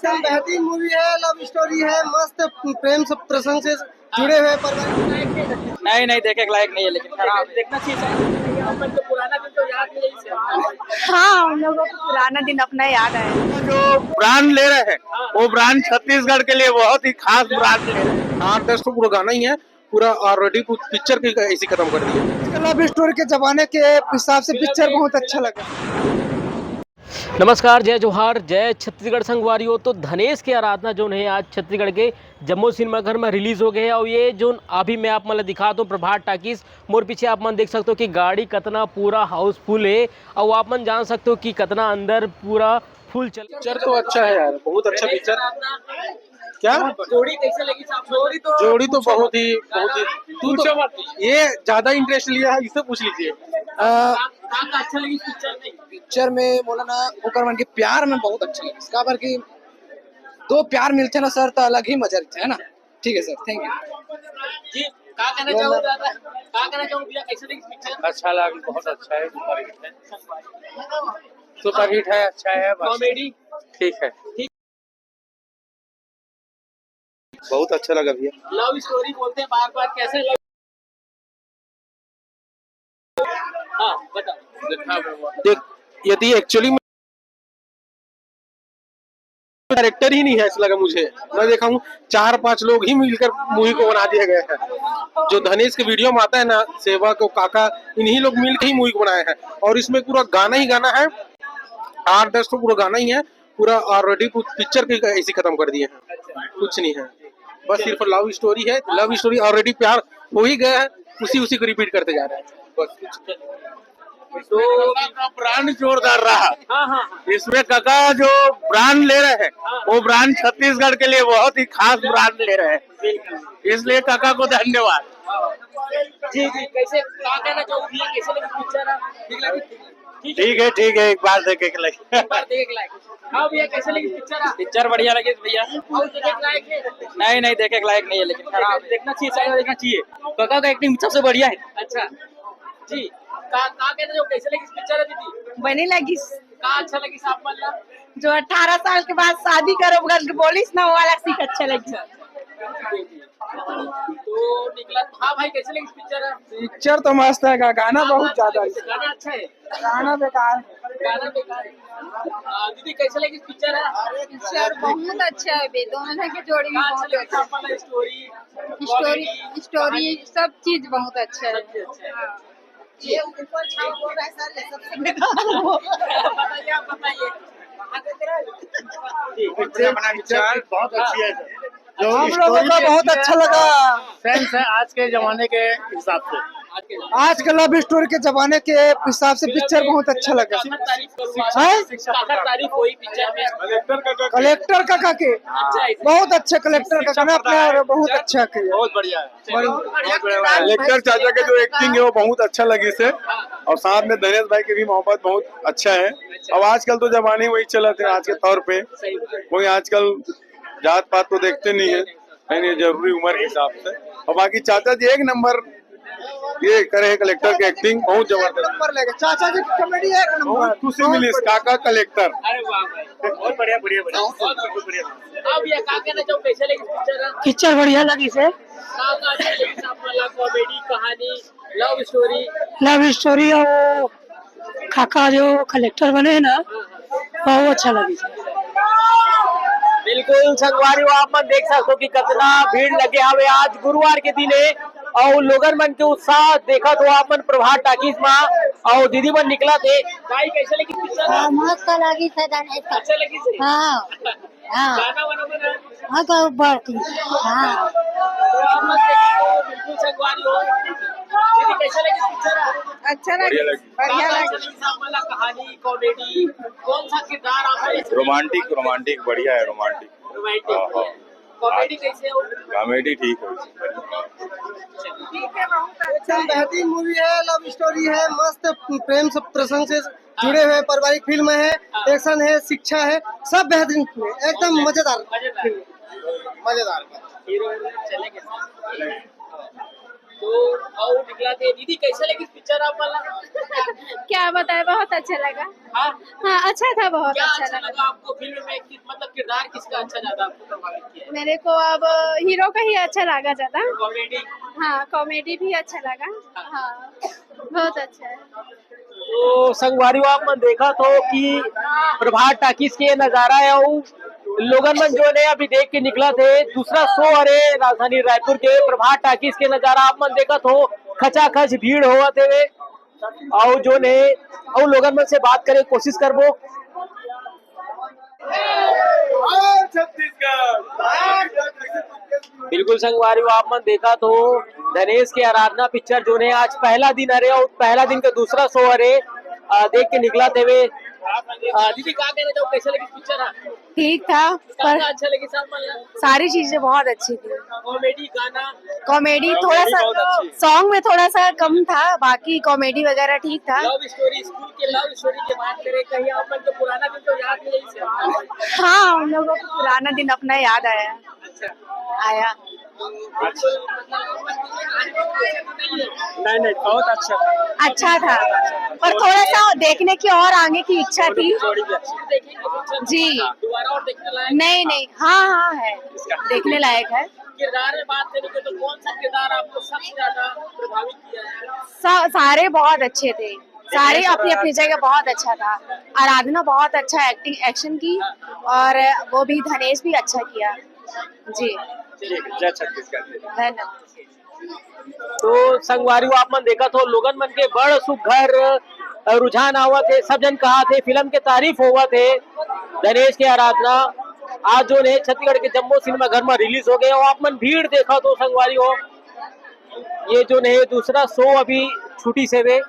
Action बेहतरीन movie है, love story है, मस्त प्रेम सब प्रसंग से जुड़े हुए परिवार। नहीं नहीं देखे के लायक नहीं है, लेकिन खराब देखना चाहिए। अपन को पुराना दिन तो याद नहीं है। हाँ, हम लोगों को पुराना दिन अपना याद आया। जो ब्रांड ले रहे हैं वो ब्रांड छत्तीसगढ़ के लिए बहुत ही खास ब्रांड ले रहे हैं। 8-10 तो पूरा गाना ही है, पूरा ऑलरेडी पिक्चर की ऐसी खत्म कर दी है। लव स्टोरी के जमाने के हिसाब से पिक्चर बहुत अच्छा लगा। नमस्कार, जय जोहार, जय छत्तीसगढ़ संगवारियों। तो धनेश की आराधना जो है आज छत्तीसगढ़ के जम्मू सिनेमाघर में रिलीज हो गए है। और ये जो अभी मैं आप मतलब दिखाता हूँ प्रभात टाकीज, मोर पीछे आप मन देख सकते हो कि गाड़ी कितना पूरा हाउसफुल है। और आप मन जान सकते हो कि कितना अंदर पूरा फुल चल। पिक्चर तो अच्छा है यार, बहुत अच्छा पिक्चर। क्या जोड़ी कैसे लगी साहब? जोड़ी तो बहुत ही तू तो ये ज्यादा इंटरेस्ट लिया है, इससे पूछ लीजिए। अच्छा लगी पिक्चर में? पिक्चर में बोला ना ओकर के प्यार में बहुत अच्छा लगा। इसका पर कि दो प्यार मिलते ना सर तो अलग ही मजा रहता है ना। ठीक है सर, थैंक यू जी। क्या कहना चाहोगे दादा? क्या कहना चाहोगे भैया, कैसे लगी पिक्चर? अच्छा लगा, बहुत अच्छा है, सुपरहिट है, अच्छा है, कॉमेडी ठीक है, बहुत अच्छा लगा भैया। लव स्टोरी बोलते हैं बार बार, कैसे लग? हाँ बताओ। देख, यदि एक्चुअली डायरेक्टर ही नहीं है ऐसा लगा मुझे। मैं देखा हूँ 4-5 लोग ही मिलकर मूवी को बना दिया गया है। जो धनेश के वीडियो में आता है ना, सेवक और काका, इन्हीं लोग मिलकर ही मूवी को बनाए हैं। और इसमें पूरा गाना ही गाना है, 8-10 तो पूरा गाना ही है, पूरा ऑलरेडी पिक्चर की ऐसी खत्म कर दिए हैं, कुछ नहीं है। बस सिर्फ लव स्टोरी है, लव स्टोरी ऑलरेडी प्यार हो ही गया है, उसी को रिपीट करते जा रहे हैं बस। तो ब्रांड जोरदार रहा। हाँ हाँ इसमें काका जो ब्रांड ले रहे हैं वो ब्रांड छत्तीसगढ़ के लिए बहुत ही खास ब्रांड ले रहे हैं, इसलिए काका को धन्यवाद। जी जी। कैसे क्या कहना चाहोगे भैया, कैसे लगी पिक्चर? ठीक है, एक बार देखे के लगे। एक बार देख लायक। हाँ भैया, कैसे लगी पिक्चर? पिक्चर बढ़िया लगी भैया। और देखे के लायक है? नहीं नहीं देखे के लायक नहीं है, लेकिन खराब देखना चाहिए, साइड देखना चाहिए। काका का एक्टिंग सबसे बढ़िया है। अच्छा जी। क्या कहना चाहोगे, कैसे लगी पिक्चर दीदी? बनी लगी क्या अच्छा लगी साहब मतलब? जो 18 साल के बाद शादी करो करके बोलिस ना, वो वाला सीख अच्छा लगी। तो निकला। हाँ भाई, कैसे लगी पिक्चर? पिक्चर तो मस्त है, गाना बहुत ज्यादा है। गाना अच्छा है, गाना बेकार। गाना बेकार है। दीदी कैसे लगी पिक्चर? पिक्चर बहुत अच्छा है, बे दोनों की जोड़ी भी अच्छा बहुत लगी अच्छा साहब मतलब? स्टोरी सब चीज बहुत अच्छा है। ये ऊपर छाव बोल रहा है सर, ये सब बताइए, आप बताइए। पिक्चर बहुत अच्छी है, हम लोगों को बहुत अच्छा लगा। सेंस है आज के जमाने के हिसाब से। आज के लव स्टोरी के जमाने के हिसाब से पिक्चर बहुत अच्छा लगा। तारीफ है? हुई पिक्चर में। कलेक्टर काका के बहुत अच्छे, कलेक्टर का गाना अपने बहुत अच्छा किया। बहुत बढ़िया है। कलेक्टर चाचा के जो एक्टिंग है वो बहुत अच्छा लगी से, और साथ में धनेश भाई की भी मोहब्बत बहुत अच्छा है। अब आजकल तो जमाने वही चला थे आज के तौर पे, कोई आजकल जात पात तो देखते नहीं है, नहीं जरूरी उम्र के हिसाब से। और बाकी चाचा जी एक नंबर ये करे, कलेक्टर की एक्टिंग बहुत जबरदस्त। नंबर लेके चाचा जी की कॉमेडी एक नंबर। बहुत खुशी मिली इस काका कलेक्टर। अरे वाह भाई, बहुत बढ़िया बढ़िया बढ़िया। अब ये क्या कहना चाहो, कैसे लगी पिक्चर? पिक्चर बढ़िया लगी से। कॉमेडी, कहानी, लव स्टोरी। लव स्टोरी और काका जो कलेक्टर बने हैं ना, बहुत अच्छा लगी। बिल्कुल संगवारी आप मन देख सकते हो कि कितना भीड़ लगे हुए आज गुरुवार के दिन है। और लोगन मन के उत्साह देखा तो आप मन प्रभात टाकीज में और दीदी मन निकला थे। भाई कैसे लगी पिक्चर? मस्त लगी से धनेश का। अच्छा लगी से? हाँ हाँ गाना वाना बना? हाँ तो बढ़ती हाँ। तो आप मन देखो, बिल्कुल संगवारी हो। दीदी कैसे लगी पिक्चर? अच्छा लगी, बढ़िया लगी। मतलब कहानी, कॉमेडी, कौन सा किरदार आप? रोमांटिक बढ़िया है, रोमांटिक। रोमांटिक। कॉमेडी कैसे हो? कॉमेडी ठीक है। एक्शन बेहतरीन मूवी है, लव स्टोरी है, मस्त प्रेम सब प्रसंग से जुड़े हुए पारिवारिक फिल्म है, एक्शन है, शिक्षा है, सब बेहतरीन फिल्म है, एकदम मजेदार। मजेदार। हीरो चलेंगे। तो आओ निकला थे दीदी, कैसे लगी पिक्चर आप वाला? क्या बताए, बहुत अच्छा लगा। हाँ, हाँ अच्छा था, बहुत क्या अच्छा अच्छा लगा। लगा आपको फिल्म में? मतलब किरदार किसका अच्छा ज्यादा आपको प्रभावित किया? मेरे को अब हीरो का ही अच्छा लगा ज्यादा। कॉमेडी? हाँ कॉमेडी भी अच्छा लगा। हाँ बहुत अच्छा है। तो संगवारी आप मन देखा तो कि प्रभात टाकीज के नजारा है और लोगन मन जो ने अभी देख के निकला थे दूसरा शो अरे राजधानी रायपुर के प्रभात टाकीज के नजारा आप मन देखा तो खचाखच भीड़ हुआ थे वे और जो ने और लोगन मन से बात करे कोशिश करबो। बिल्कुल संगवारी आप मन देखा तो धनेश के आराधना पिक्चर जो ने आज पहला दिन अरे और पहला दिन का दूसरा शो अरे देख के निकला थे वे। दीदी क्या कहना चाहो, कैसे लगी पिक्चर? ठीक था पर अच्छा लगी सब मतलब सारी चीजें बहुत अच्छी थी। कॉमेडी गाना कॉमेडी थोड़ा सा सॉन्ग में थोड़ा सा कम था, बाकी कॉमेडी वगैरह ठीक था। लव स्टोरी, स्कूल के लव स्टोरी की बात करें कहीं आप मन को पुराना दिन तो याद नहीं से? हाँ हम लोगों को पुराना दिन अपना याद आया। आया नहीं बहुत अच्छा अच्छा था पर थोड़ा सा देखने की और आगे की इच्छा थी जी। दोबारा और देखने लायक? नहीं हाँ है, देखने लायक है। किरदार में बात करेंगे तो कौन सा किरदार आपको सबसे ज्यादा प्रभावित किया है? सारे बहुत अच्छे थे, सारे अपनी अपनी जगह बहुत अच्छा था। आराधना बहुत अच्छा एक्शन की और वो भी धनेश भी अच्छा किया जी। जय छत्तीसगढ़। धन्यवाद। तो संगवारी आप मन देखा तो लोगन मन के बड़ सुघर रुझान आवा थे, सब जन कहा थे फिल्म के तारीफ हुआ थे। धनेश के आराधना आज जो ने छत्तीसगढ़ के जम्मू सिनेमा घर में रिलीज हो गए और आप मन भीड़ देखा तो संगवारी हो ये जो ने दूसरा शो अभी छुट्टी से वे